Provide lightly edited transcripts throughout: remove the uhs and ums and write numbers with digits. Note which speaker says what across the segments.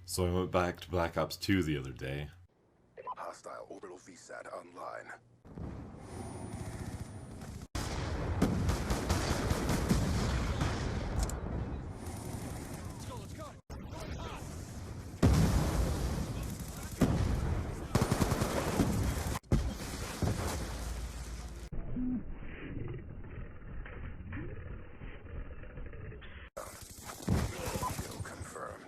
Speaker 1: So I went back to Black Ops 2 the other day.
Speaker 2: Hostile orbital VSAT online. Kill confirmed.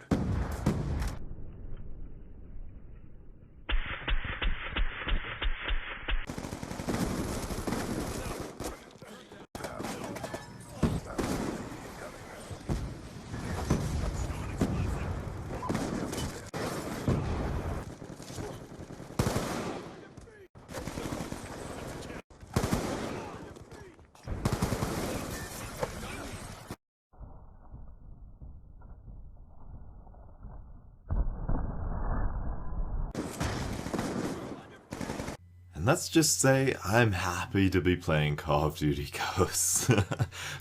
Speaker 1: And let's just say I'm happy to be playing Call of Duty Ghosts.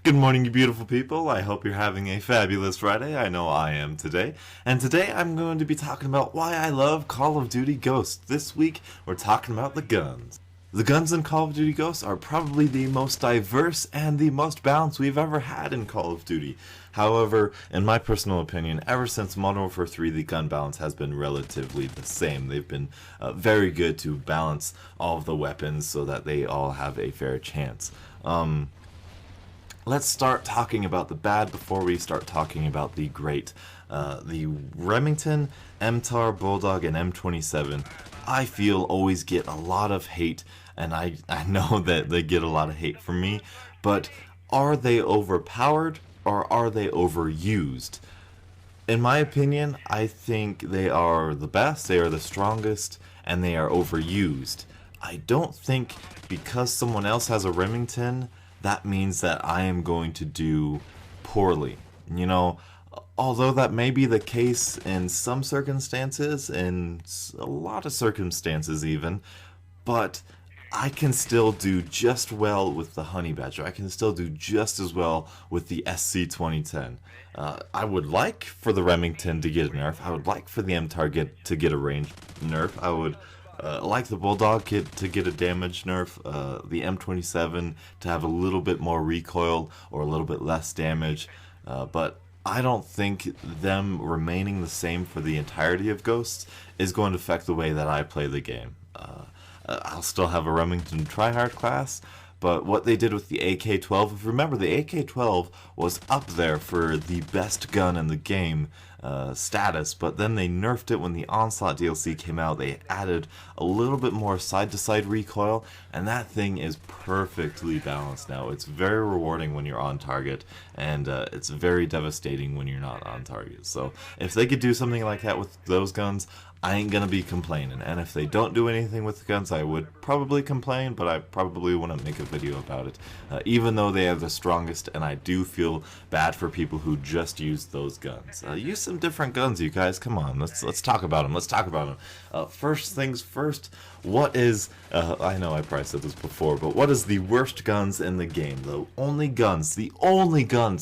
Speaker 1: Good morning, you beautiful people. I hope you're having a fabulous Friday. I know I am today. And today I'm going to be talking about why I love Call of Duty Ghosts. This week we're talking about the guns. The guns in Call of Duty Ghosts are probably the most diverse and the most balanced we've ever had in Call of Duty. However, in my personal opinion, ever since Modern Warfare 3, the gun balance has been relatively the same. They've been very good to balance all of the weapons so that they all have a fair chance. Let's start talking about the bad before we start talking about the great. The Remington, MTAR, Bulldog, and M27, I feel always get a lot of hate, and I know that they get a lot of hate from me, but are they overpowered or are they overused? In my opinion, I think they are the best, they are the strongest, and they are overused. I don't think because someone else has a Remington, that means that I am going to do poorly. You know, although that may be the case in some circumstances, in a lot of circumstances even, but I can still do just well with the Honey Badger. I can still do just as well with the SC-2010. I would like for the Remington to get a nerf. I would like for the MTAR to get a range nerf. I would like the Bulldog to get a damage nerf. The M27 to have a little bit more recoil or a little bit less damage. But I don't think them remaining the same for the entirety of Ghosts is going to affect the way that I play the game. I'll still have a Remington tryhard class, but what they did with the AK-12, remember the AK-12 was up there for the best gun in the game status, but then they nerfed it when the Onslaught DLC came out. They added a little bit more side-to-side recoil, and that thing is perfectly balanced now. It's very rewarding when you're on target, and it's very devastating when you're not on target. So if they could do something like that with those guns, I ain't gonna be complaining, and if they don't do anything with the guns, I would probably complain, but I probably wouldn't make a video about it, even though they are the strongest, and I do feel bad for people who just use those guns. Use some different guns, you guys. Come on, let's talk about them. Let's talk about them. First things first. What is? I know I probably said this before, but what is the worst guns in the game? The only guns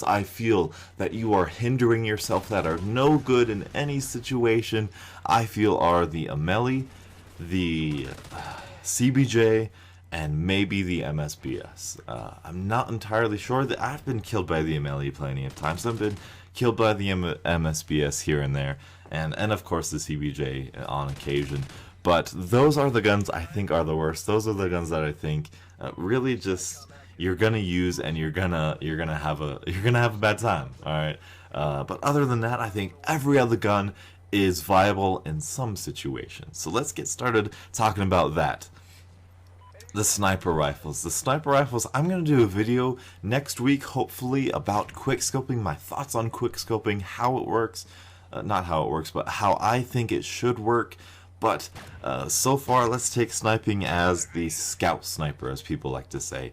Speaker 1: I feel that you are hindering yourself, that are no good in any situation, I feel are the Amelie, the CBJ, and maybe the MSBS. I'm not entirely sure. That I've been killed by the Amelie plenty of times. I've been killed by the MSBS here and there, and of course the CBJ on occasion. But those are the guns I think are the worst. Those are the guns that I think really just you're gonna use, and you're gonna have a bad time. All right. But other than that, I think every other gun is viable in some situations. So let's get started talking about that. The sniper rifles. The sniper rifles, I'm going to do a video next week, hopefully, about quickscoping, my thoughts on quickscoping, how it works. Not how it works, but how I think it should work. But so far, let's take sniping as the scout sniper, as people like to say.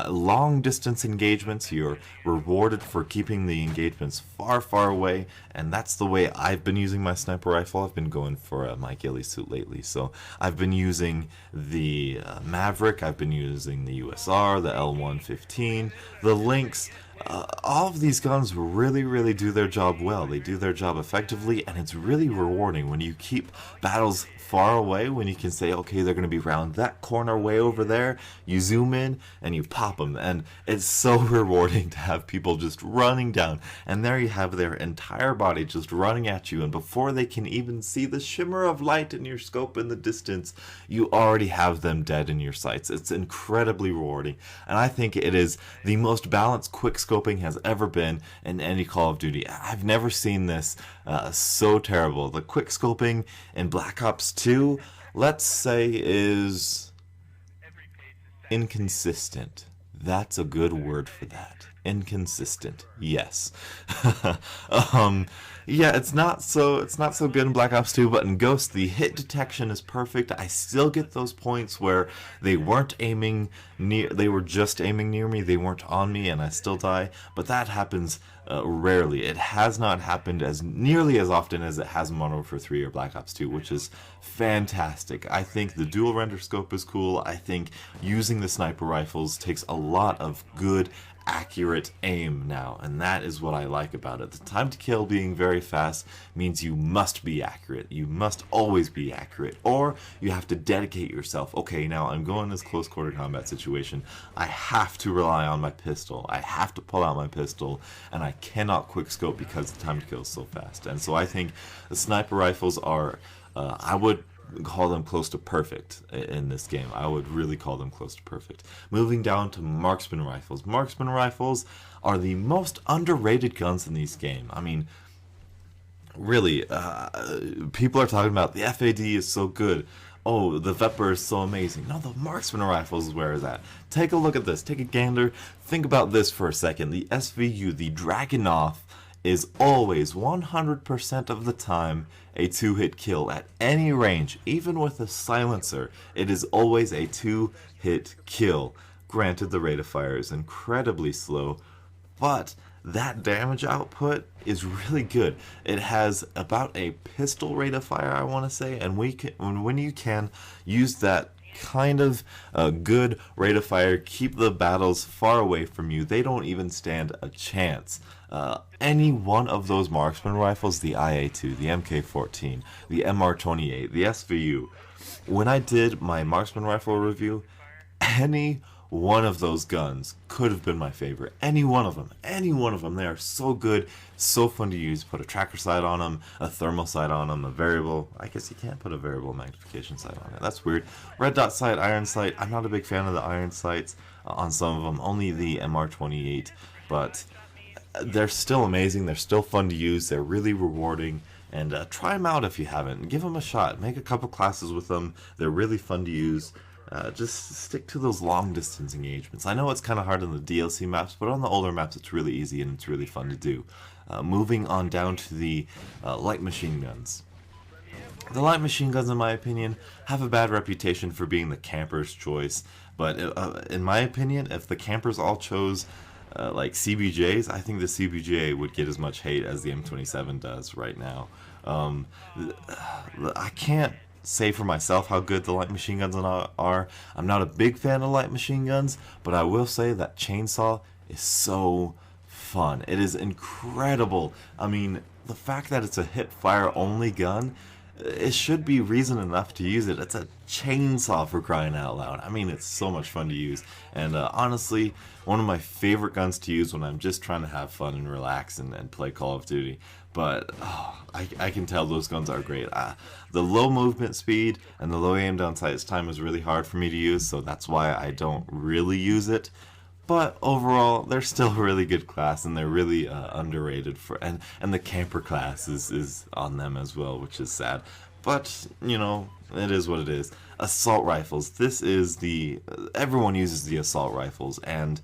Speaker 1: Long distance engagements, you're rewarded for keeping the engagements far, far away, and that's the way I've been using my sniper rifle. I've been going for my ghillie suit lately, so I've been using the Maverick, I've been using the USR, the L115, the Lynx, All of these guns really do their job well. They do their job effectively, and it's really rewarding when you keep battles far away, when you can say, okay, they're going to be around that corner way over there. You zoom in and you pop them, and it's so rewarding to have people just running down, and there you have their entire body just running at you, and before they can even see the shimmer of light in your scope in the distance, you already have them dead in your sights. It's incredibly rewarding, and I think it is the most balanced quick scoping has ever been in any Call of Duty. I've never seen this so terrible. The quick scoping in Black Ops 2, let's say, is inconsistent. That's a good word for that. Inconsistent. Yes. Yeah, it's not so good in Black Ops 2, but in Ghost the hit detection is perfect. I still get those points where they weren't aiming near, they were just aiming near me, they weren't on me, and I still die. But that happens rarely. It has not happened as nearly as often as it has in Modern Warfare 3 or Black Ops 2, which is fantastic. I think the dual render scope is cool. I think using the sniper rifles takes a lot of good accurate aim now, and that is what I like about it. The time to kill being very fast means you must be accurate. You must always be accurate, or you have to dedicate yourself. Okay, now I'm going this close quarter combat situation. I have to rely on my pistol. I have to pull out my pistol, and I cannot quick scope because the time to kill is so fast. And so I think the sniper rifles are, I would call them close to perfect in this game. I would really call them close to perfect. Moving down to marksman rifles. Marksman rifles are the most underrated guns in this game. I mean, really, people are talking about the FAD is so good. Oh, the Vepr is so amazing. No, the marksman rifles is where it's at. Take a look at this. Take a gander. Think about this for a second. The SVU, the Dragunov, is always 100% of the time a 2-hit kill at any range. Even with a silencer, it is always a 2-hit kill. Granted, the rate of fire is incredibly slow, but that damage output is really good. It has about a pistol rate of fire, I want to say, and when you can use that kind of good rate of fire, keep the battles far away from you, they don't even stand a chance. Any one of those marksman rifles, the IA-2, the MK-14, the MR-28, the SVU, when I did my marksman rifle review, any one of those guns could have been my favorite. Any one of them. They are so good, so fun to use. Put a tracker sight on them, a thermal sight on them, a variable. I guess you can't put a variable magnification sight on it. That's weird. Red dot sight, iron sight. I'm not a big fan of the iron sights on some of them. Only the MR28, but they're still amazing. They're still fun to use. They're really rewarding. And try them out if you haven't. Give them a shot. Make a couple classes with them. They're really fun to use. Just stick to those long distance engagements. I know it's kind of hard on the DLC maps, but on the older maps it's really easy and it's really fun to do. Moving on down to the light machine guns. The light machine guns, in my opinion, have a bad reputation for being the camper's choice. But in my opinion, if the campers all chose like CBJs, I think the CBJ would get as much hate as the M27 does right now. I can't say for myself how good the light machine guns are. I'm not a big fan of light machine guns, but I will say that chainsaw is so fun. It is incredible. I mean, the fact that it's a hip fire only gun, it should be reason enough to use it. It's a chainsaw, for crying out loud. I mean, it's so much fun to use. And honestly, one of my favorite guns to use when I'm just trying to have fun and relax and play Call of Duty. But I can tell those guns are great. The low movement speed and the low aim down sight time is really hard for me to use, so that's why I don't really use it. But overall, they're still a really good class, and they're really underrated and the camper class is on them as well, which is sad. But, you know, it is what it is. Assault rifles. This is everyone uses the assault rifles, and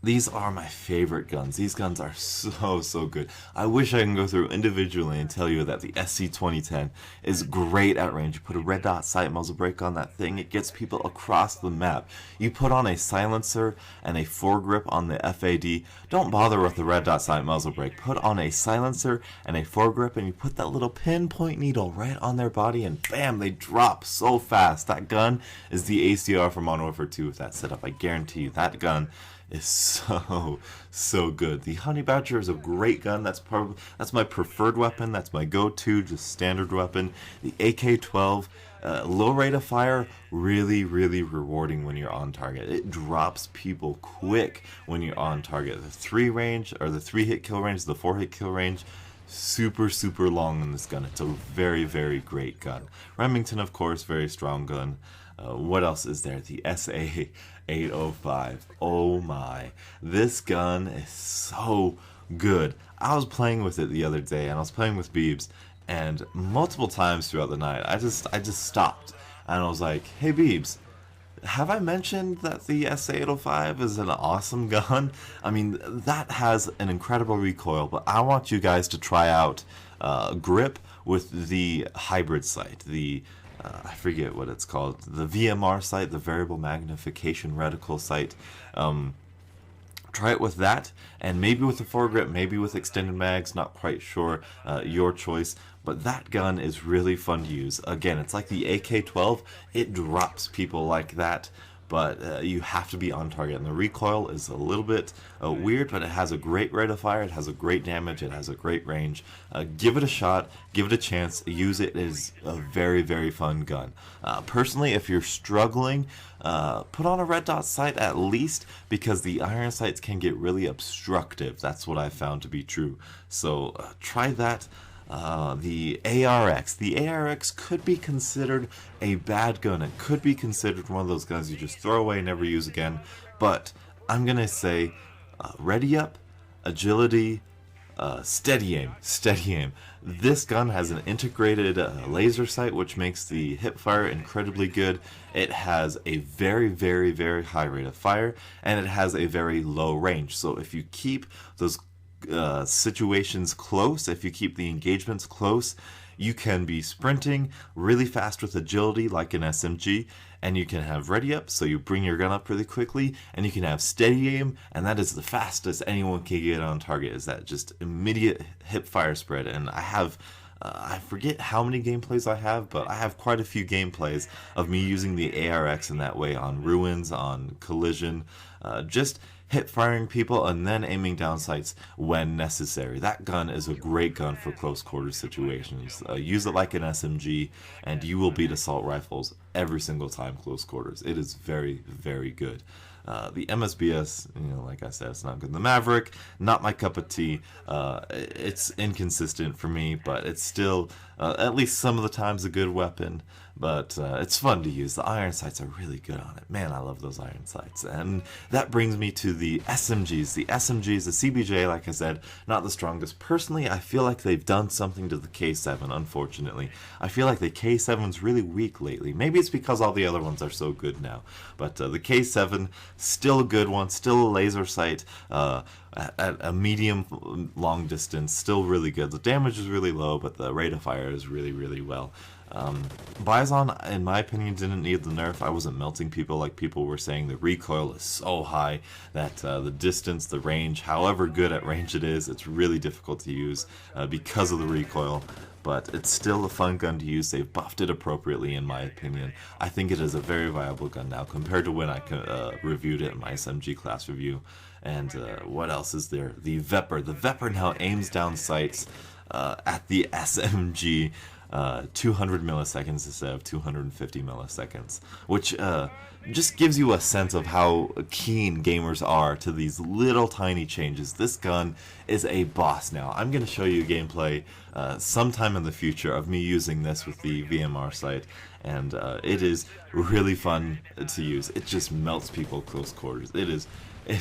Speaker 1: these are my favorite guns. These guns are so good. I wish I can go through individually and tell you that the SC-2010 is great at range. You put a red dot sight muzzle brake on that thing, it gets people across the map. You put on a silencer and a foregrip on the FAD, don't bother with the red dot sight muzzle brake. Put on a silencer and a foregrip, and you put that little pinpoint needle right on their body, and bam, they drop so fast. That gun is the ACR for Modern Warfare 2 with that setup. I guarantee you that gun is so good. The Honey Badger is a great gun. That's my preferred weapon. That's my go-to, just standard weapon. The AK-12, low rate of fire, really rewarding when you're on target. It drops people quick when you're on target. The 3 hit kill range, the 4 hit kill range, super long in this gun. It's a very great gun. Remington, of course, very strong gun. What else is there? The SA-805. Oh my. This gun is so good. I was playing with it the other day, and I was playing with Beebs, and multiple times throughout the night, I just stopped, and I was like, hey Beebs, have I mentioned that the SA-805 is an awesome gun? I mean, that has an incredible recoil, but I want you guys to try out grip with the hybrid sight, the I forget what it's called, the VMR sight, the variable magnification reticle sight. Try it with that, and maybe with the foregrip, maybe with extended mags, not quite sure, your choice. But that gun is really fun to use. Again, it's like the AK-12, it drops people like that, but you have to be on target. And the recoil is a little bit weird, but it has a great rate of fire, it has a great damage, it has a great range. Give it a shot, give it a chance, use it. It is a very fun gun. Personally, if you're struggling, put on a red dot sight at least, because the iron sights can get really obstructive. That's what I found to be true. So try that. The ARX. The ARX could be considered a bad gun. It could be considered one of those guns you just throw away and never use again. But I'm going to say ready up, agility, steady aim. Steady aim. This gun has an integrated laser sight, which makes the hip fire incredibly good. It has a very high rate of fire, and it has a very low range. So if you keep those situations close, if you keep the engagements close, you can be sprinting really fast with agility like an SMG, and you can have ready up, so you bring your gun up really quickly, and you can have steady aim, and that is the fastest anyone can get on target, is that just immediate hip fire spread. And I have I forget how many gameplays I have, but I have quite a few gameplays of me using the ARX in that way on Ruins, on Collision, just hip firing people and then aiming down sights when necessary. That gun is a great gun for close quarter situations. Use it like an SMG and you will beat assault rifles every single time close quarters. It is very good. The MSBS, like I said, it's not good. The Maverick, not my cup of tea. It's inconsistent for me, but it's still, at least some of the times, a good weapon. But it's fun to use. The iron sights are really good on it. Man, I love those iron sights. And that brings me to the SMGs. The SMGs, the CBJ, like I said, not the strongest. Personally, I feel like they've done something to the K7, unfortunately. I feel like the K7's really weak lately. Maybe it's because all the other ones are so good now. But the K7, still a good one, still a laser sight, at a medium long distance, still really good. The damage is really low, but the rate of fire is really well. Bison, in my opinion, didn't need the nerf. I wasn't melting people like people were saying. The recoil is so high that the distance, the range, however good at range it is, it's really difficult to use because of the recoil. But it's still a fun gun to use. They've buffed it appropriately, in my opinion. I think it is a very viable gun now compared to when I reviewed it in my SMG class review. And what else is there? The Vepr. The Vepr now aims down sights at the SMG 200 milliseconds instead of 250 milliseconds, which just gives you a sense of how keen gamers are to these little tiny changes. This gun is a boss now. I'm going to show you gameplay sometime in the future of me using this with the VMR sight, and it is really fun to use. It just melts people close quarters. It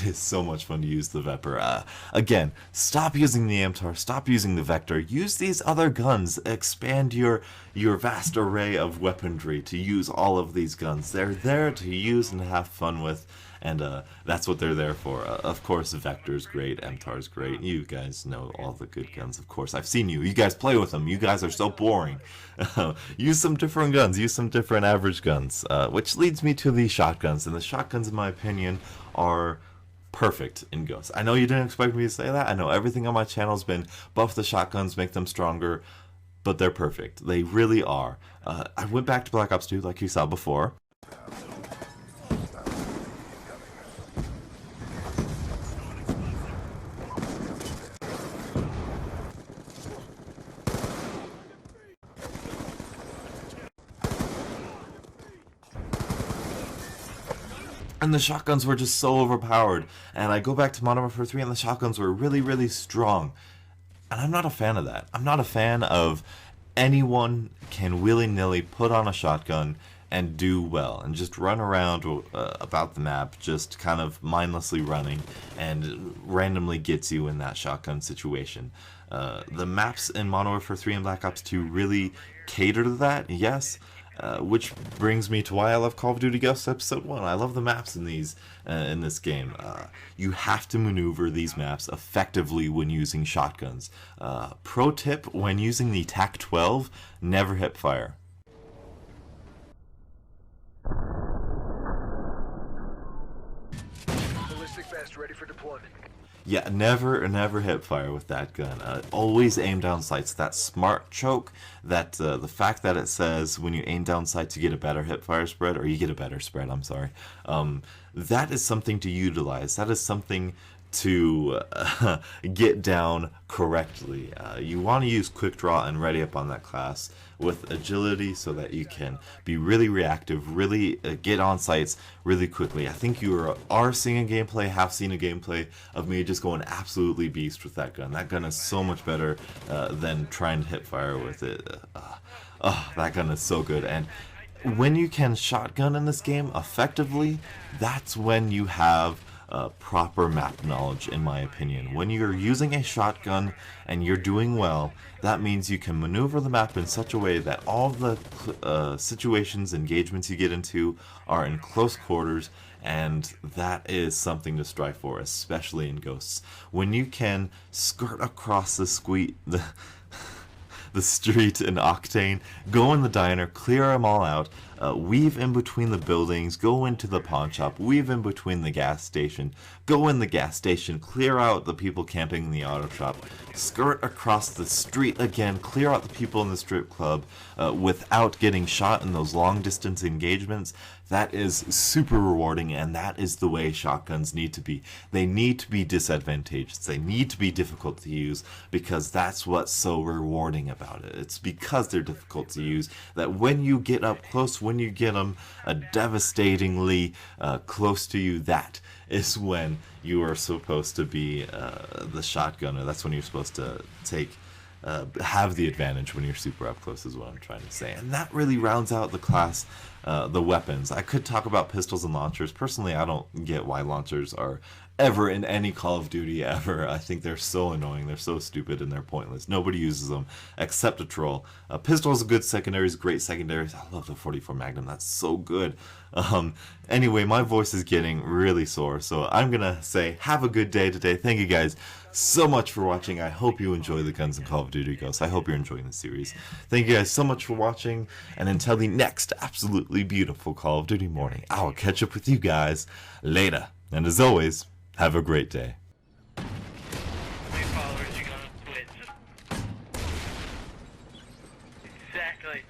Speaker 1: is so much fun to use the Vepr. Again, stop using the MTAR, stop using the Vector, use these other guns, expand your vast array of weaponry to use all of these guns. They're there to use and have fun with, and that's what they're there for. Of course, Vector's great, MTAR's great, you guys know all the good guns, of course. I've seen you guys play with them, you guys are so boring. Use some different guns, use some different average guns, which leads me to the shotguns, and the shotguns, in my opinion, are perfect in Ghosts. I know you didn't expect me to say that. I know everything on my channel has been buff the shotguns, make them stronger, but they're perfect. They really are. I went back to Black Ops 2 like you saw before. And the shotguns were just so overpowered. And I go back to Modern Warfare 3 and the shotguns were really, really strong. And I'm not a fan of that. I'm not a fan of anyone can willy-nilly put on a shotgun and do well and just run around about the map, just kind of mindlessly running, and randomly gets you in that shotgun situation. The maps in Modern Warfare 3 and Black Ops 2 really cater to that, yes. Which brings me to why I love Call of Duty Ghosts Episode 1. I love the maps in this game. You have to maneuver these maps effectively when using shotguns. Pro tip, when using the TAC-12, never hip fire.
Speaker 3: Ballistic vest ready for deployment.
Speaker 1: Yeah, never hip fire with that gun. Always aim down sights. That smart choke, that the fact that it says when you aim down sights you get a better hip fire spread, or you get a better spread, I'm sorry. That is something to utilize. That is something to get down correctly. You want to use quick draw and ready up on that class with agility so that you can be really reactive, really get on sights really quickly. I think you are seeing a gameplay, have seen a gameplay of me just going absolutely beast with that gun. That gun is so much better than trying to hip fire with it. That gun is so good. And when you can shotgun in this game effectively, that's when you have proper map knowledge, in my opinion. When you're using a shotgun and you're doing well, that means you can maneuver the map in such a way that all the situations, engagements you get into are in close quarters, and that is something to strive for, especially in Ghosts. When you can skirt across the street in Octane, go in the diner, clear them all out, weave in between the buildings, go into the pawn shop, weave in between the gas station, go in the gas station, clear out the people camping in the auto shop, skirt across the street again, clear out the people in the strip club without getting shot in those long distance engagements. That is super rewarding, and that is the way shotguns need to be. They need to be disadvantageous. They need to be difficult to use, because that's what's so rewarding about it. It's because they're difficult to use that when you get up close, when you get them devastatingly close to you, that is when you are supposed to be the shotgunner. That's when you're supposed to have the advantage, when you're super up close, is what I'm trying to say. And that really rounds out the class, the weapons. I could talk about pistols and launchers. Personally, I don't get why launchers are ever in any Call of Duty ever. I think they're so annoying, they're so stupid, and they're pointless. Nobody uses them except a troll. Pistols are good secondaries, great secondaries. I love the 44 Magnum, that's so good. Anyway, my voice is getting really sore, so I'm gonna say have a good day today. Thank you guys so much for watching. I hope you enjoy the Guns and Call of Duty Ghosts. I hope you're enjoying the series. Thank you guys so much for watching, and until the next absolutely beautiful Call of Duty morning, I'll catch up with you guys later. And as always, have a great day.
Speaker 4: How many followers you gonna quit? Exactly.